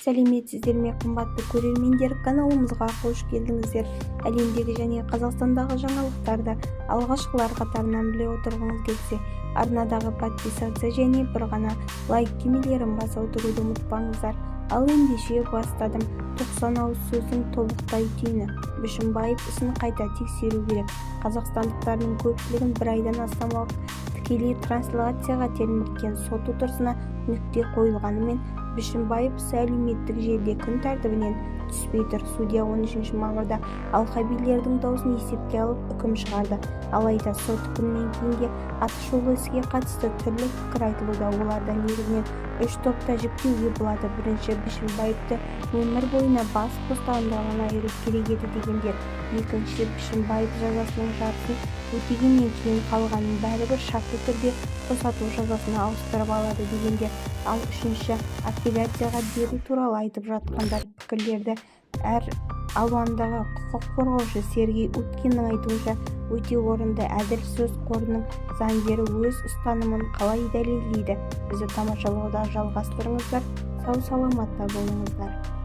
сәлеметсіздер ме, қымбатты көрермендер, каналымызға қош келдіңіздер. Әлемдегі және Қазақстандағы жаңалықтарды алғашқылар қатарынан біле отырғыңыз келсе, арнадағы подписаться және бір ғана лайк түймелерін баса отыруды ұмытпаңыздар. Ал ендеше бастадым. 90 ауыз сөздің тобықтай түйіні. Бишімбаев ісін қайта тексеру керек. Қазақстандықтардың көпшілігін бір айдан астам уақыт тікелей трансляцияға телмірткен сот отырысына нүкте қойылғанымен, Бишімбаев ісі әлеуметтік желіде күн тәртібінен түспей тұр. Судья 13 мамырда алқабилердің даусын есепке алып үкім шығарды. Алайда сот үкімінен кейінге атышулы іске қатысты түрлі пікір айтылуда. Олардан негізінен 3 топта жіктеуге болады. Бірінші, Бишімбаевты өмір бойына бас бостандығынан айыру керек еді дегендер. Екінші, Бишімбаев жазасының жартысын өтегеннен кейін қалғанын бәрібір шартты түрде босату жазасына ауыстырып алады дегендер. Ал үшінші, апелляцияға беру туралы айтып жатқандар. Пікірлерді әр алуандағы құқық қорғаушы Сергей Уткиннің айтуынша өте орынды. Әділ сөз қорының заңгері өз ұстанымын қалай дәлелдейді? Бізді тамашалауда жалғастырыңыздар. Сау саламатта болыңыздар.